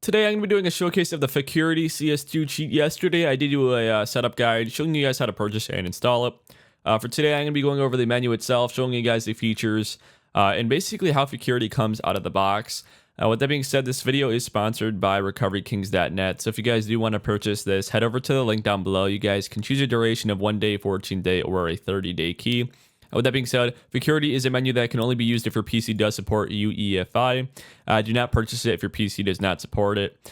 Today I'm going to be doing a showcase of the Fecurity CS2 cheat. Yesterday I did do a setup guide showing you guys how to purchase and install it. For today I'm going to be going over the menu itself, showing you guys the features, and basically how Fecurity comes out of the box. With that being said, this video is sponsored by RecoveryKings.net, so if you guys do want to purchase this, head over to the link down below. You guys can choose a duration of 1 day, 14-day, or a 30-day key. With that being said, Fecurity is a menu that can only be used if your PC does support UEFI. Do not purchase it if your PC does not support it.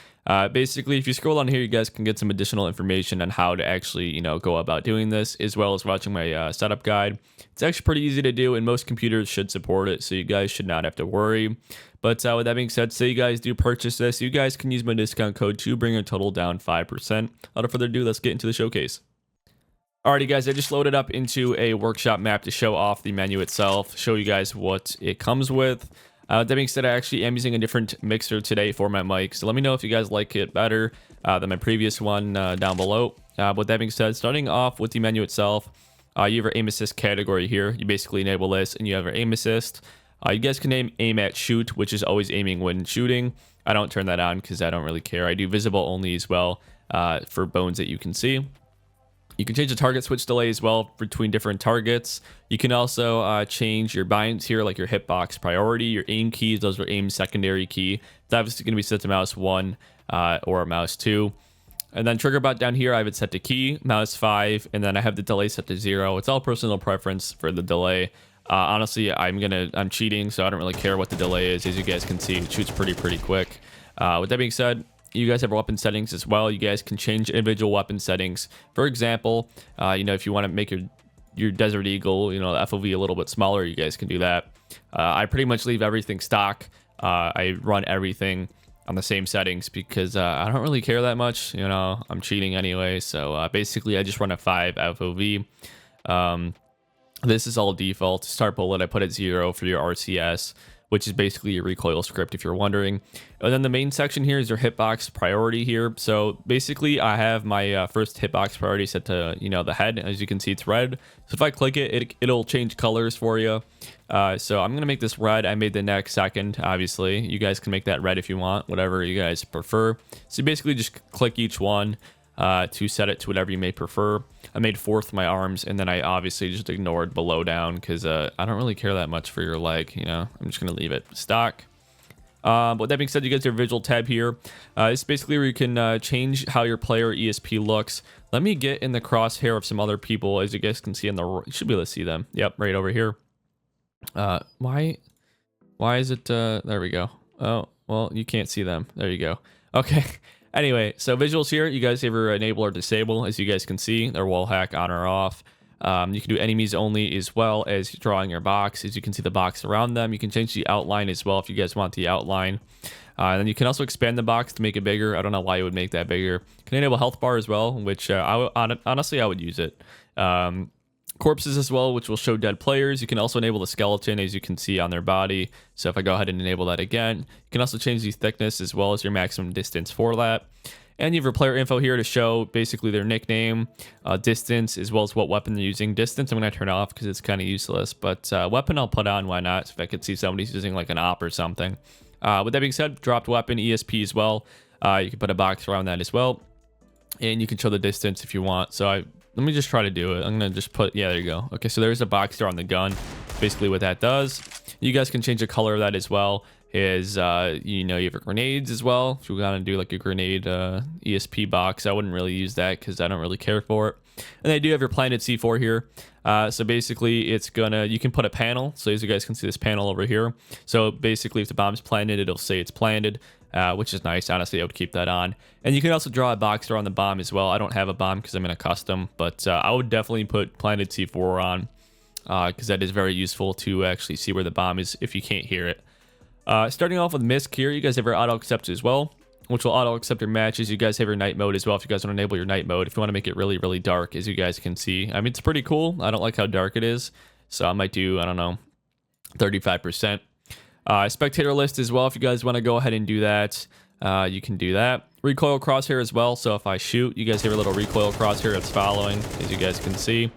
Basically, if you scroll on here, you guys can get some additional information on how to actually, go about doing this, as well as watching my setup guide. It's actually pretty easy to do, and most computers should support it, so you guys should not have to worry. But with that being said, say you guys do purchase this, you guys can use my discount code to bring your total down 5%. Without further ado, let's get into the showcase. Alrighty guys, I just loaded up into a workshop map to show off the menu itself, show you guys what it comes with. That being said, I actually am using a different mixer today for my mic, so let me know if you guys like it better than my previous one down below. With that being said, starting off with the menu itself, you have your aim assist category here. You basically enable this and you have your aim assist. You guys can aim at shoot, which is always aiming when shooting. I don't turn that on because I don't really care. I do visible only as well for bones that you can see. You can change the target switch delay as well between different targets. You can also change your binds here, like your hitbox priority, your aim keys. Those are aim secondary key. It's obviously going to be set to mouse 1 or mouse 2. And then trigger bot down here, I have it set to key, mouse 5, and then I have the delay set to 0. It's all personal preference for the delay. Honestly, I'm cheating, so I don't really care what the delay is. As you guys can see, it shoots pretty quick. With that being said, you guys have weapon settings as well. You guys can change individual weapon settings. For example, if you want to make your Desert Eagle, the FOV a little bit smaller, you guys can do that. I pretty much leave everything stock. I run everything on the same settings because I don't really care that much. I'm cheating anyway. So basically, I just run a 5 FOV. This is all default. Start bullet, I put at 0 for your RCS, which is basically your recoil script if you're wondering. And then the main section here is your hitbox priority here. So basically I have my first hitbox priority set to, the head. As you can see, it's red. So if I click it, it'll change colors for you. So I'm going to make this red. I made the neck second, obviously. You guys can make that red if you want, whatever you guys prefer. So you basically just click each one to set it to whatever you may prefer. I made fourth my arms, and then I obviously just ignored below down because I don't really care that much for your leg. I'm just going to leave it stock. But with that being said, you guys have your visual tab here. It's basically where you can change how your player ESP looks. Let me get in the crosshair of some other people. As you guys can see you should be able to see them. Yep, right over here. Why is it there we go. Oh, well, you can't see them. There you go. Okay. Anyway, so visuals here, you guys have your enable or disable. As you guys can see, they're wall hack on or off. You can do enemies only as well as drawing your box. As you can see the box around them. You can change the outline as well if you guys want the outline. And then you can also expand the box to make it bigger. I don't know why you would make that bigger. You can enable health bar as well, which honestly I would use it. Corpses as well, which will show dead players. You can also enable the skeleton, as you can see on their body. So if I go ahead and enable that again, you can also change the thickness as well as your maximum distance for that. And you have your player info here to show basically their nickname, distance, as well as what weapon they're using. Distance I'm going to turn off because it's kind of useless, but weapon I'll put on, why not? So if I could see somebody's using like an op or something. With that being said, dropped weapon, ESP as well. You can put a box around that as well. And you can show the distance if you want. So let me just try to do it. I'm going to just put, yeah, there you go. Okay, so there's a box there on the gun. Basically what that does. You guys can change the color of that as well. You have your grenades as well. If you want to do like a grenade ESP box, I wouldn't really use that because I don't really care for it. And they do have your planted C4 here. So basically you can put a panel. So as you guys can see this panel over here. So basically if the bomb's planted, it'll say it's planted. Which is nice. Honestly, I would keep that on. And you can also draw a box around the bomb as well. I don't have a bomb because I'm in a custom, but I would definitely put planted C4 on because that is very useful to actually see where the bomb is if you can't hear it. Starting off with misc here, you guys have your auto accept as well, which will auto accept your matches. You guys have your night mode as well if you guys want to enable your night mode. If you want to make it really dark, as you guys can see. I mean, it's pretty cool. I don't like how dark it is, so I might do, I don't know, 35%. Spectator list as well. If you guys want to go ahead and do that, you can do that. Recoil crosshair as well. So if I shoot, you guys have a little recoil crosshair that's following, as you guys can see.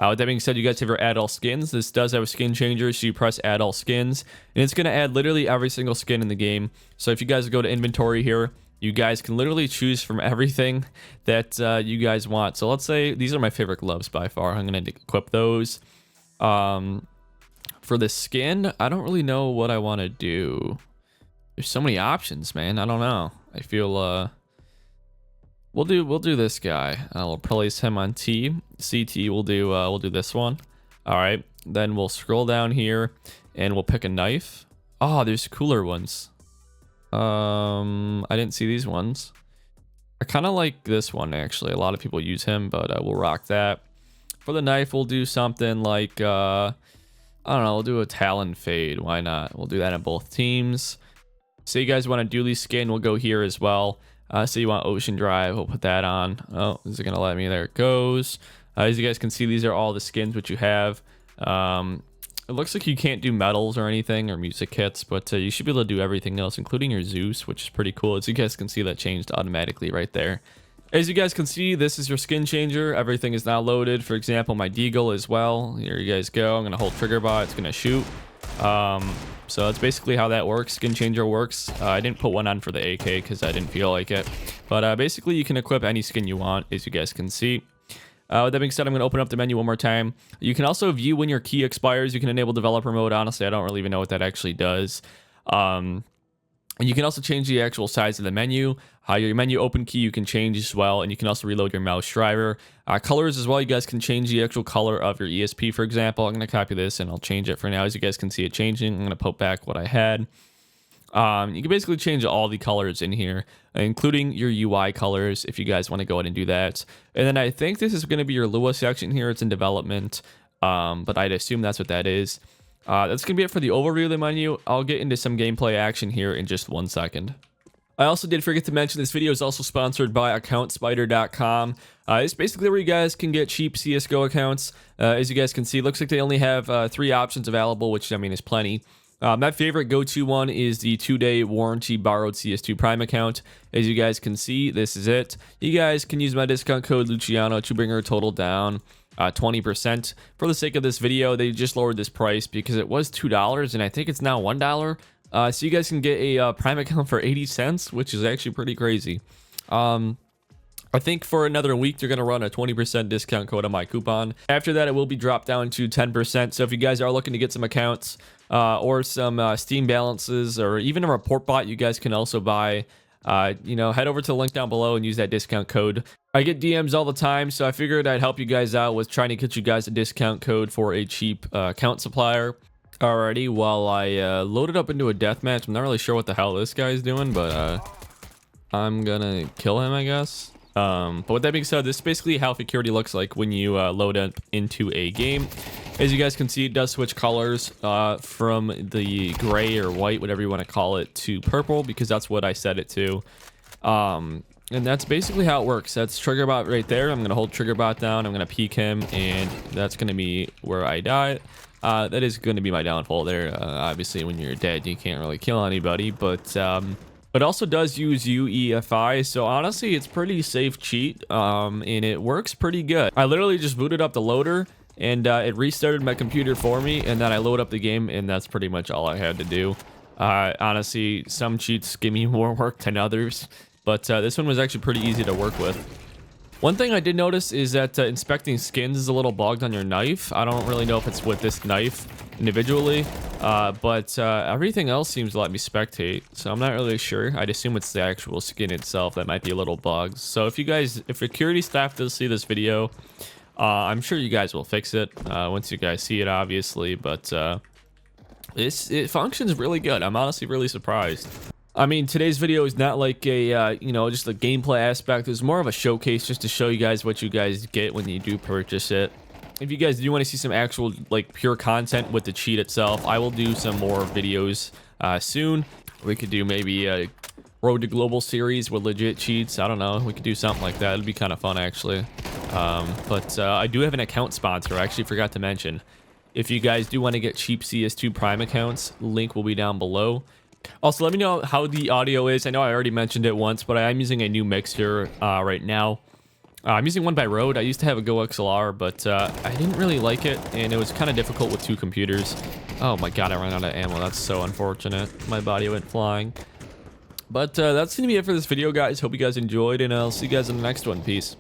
With that being said, you guys have your add all skins. This does have a skin changer, so you press add all skins, and it's going to add literally every single skin in the game. So if you guys go to inventory here, you guys can literally choose from everything that you guys want. So let's say these are my favorite gloves by far. I'm going to equip those. For the skin, I don't really know what I want to do. There's so many options, man. I don't know. I feel we'll do this guy. I'll place him on T. CT we'll do this one. All right. Then we'll scroll down here and we'll pick a knife. Oh, there's cooler ones. I didn't see these ones. I kind of like this one actually. A lot of people use him, but we'll rock that. For the knife, we'll do something like I don't know, we'll do a Talon Fade. Why not? We'll do that on both teams. Say you guys want a dually skin, we'll go here as well. Say you want Ocean Drive, we'll put that on. Oh, is it gonna let me? There it goes. As you guys can see, these are all the skins which you have. It looks like you can't do medals or anything or music kits, but you should be able to do everything else, including your Zeus, which is pretty cool. As you guys can see, that changed automatically right there. As you guys can see, this is your skin changer. Everything is now loaded. For example, my Deagle as well. Here you guys go. I'm gonna hold trigger bot. It's gonna shoot. So that's basically how that works. Skin changer works. I didn't put one on for the AK because I didn't feel like it. But basically, you can equip any skin you want, as you guys can see. With that being said, I'm going to open up the menu one more time. You can also view when your key expires. You can enable developer mode. Honestly, I don't really even know what that actually does. And you can also change the actual size of the menu. Your menu open key you can change as well, and you can also reload your mouse driver. Colors as well, you guys can change the actual color of your ESP, for example. I'm going to copy this and I'll change it for now. As you guys can see it changing, I'm going to put back what I had. You can basically change all the colors in here, including your UI colors, if you guys want to go ahead and do that. And then I think this is going to be your Lua section here. It's in development, but I'd assume that's what that is. That's going to be it for the overview of the menu. I'll get into some gameplay action here in just 1 second. I also did forget to mention this video is also sponsored by AccountSpider.com. It's basically where you guys can get cheap CSGO accounts. As you guys can see, it looks like they only have 3 options available, which I mean is plenty. My favorite go-to one is the 2-day warranty borrowed CS2 Prime account. As you guys can see, this is it. You guys can use my discount code Luciano to bring our total down 20%. For the sake of this video, they just lowered this price because it was $2 and I think it's now $1. So you guys can get a Prime account for 80 cents, which is actually pretty crazy. I think for another week, they're going to run a 20% discount code on my coupon. After that, it will be dropped down to 10%. So if you guys are looking to get some accounts or some Steam balances or even a report bot, you guys can also buy, head over to the link down below and use that discount code. I get DMs all the time, so I figured I'd help you guys out with trying to get you guys a discount code for a cheap account supplier. Alrighty, while I load it up into a deathmatch, I'm not really sure what the hell this guy's doing, but I'm gonna kill him, I guess. But with that being said, this is basically how Fecurity looks like when you load up into a game. As you guys can see, it does switch colors from the gray or white, whatever you want to call it, to purple, because that's what I set it to. And that's basically how it works. That's trigger bot right there. I'm going to hold trigger bot down. I'm going to peek him, and that's going to be where I die. That is going to be my downfall there. Obviously, when you're dead, you can't really kill anybody, but it also does use UEFI, so honestly, it's pretty safe cheat, and it works pretty good. I literally just booted up the loader, and it restarted my computer for me, and then I load up the game, and that's pretty much all I had to do. Honestly, some cheats give me more work than others, but this one was actually pretty easy to work with. One thing I did notice is that inspecting skins is a little bugged on your knife. I don't really know if it's with this knife individually, but everything else seems to let me spectate, so I'm not really sure. I'd assume it's the actual skin itself that might be a little bugged. So if security staff does see this video, I'm sure you guys will fix it once you guys see it, obviously, but it functions really good. I'm honestly really surprised. I mean, today's video is not like a, just a gameplay aspect. It's more of a showcase just to show you guys what you guys get when you do purchase it. If you guys do want to see some actual, pure content with the cheat itself, I will do some more videos soon. We could do maybe a Road to Global series with legit cheats. I don't know. We could do something like that. It'd be kind of fun, actually. But I do have an account sponsor. I actually forgot to mention. If you guys do want to get cheap CS2 Prime accounts, link will be down below. Also, let me know how the audio is. I know I already mentioned it once, but I am using a new mixer right now. I'm using one by Rode. I used to have a UghLuciano, but I didn't really like it, and it was kind of difficult with 2 computers. Oh my god, I ran out of ammo. That's so unfortunate. My body went flying. But that's going to be it for this video, guys. Hope you guys enjoyed, and I'll see you guys in the next one. Peace.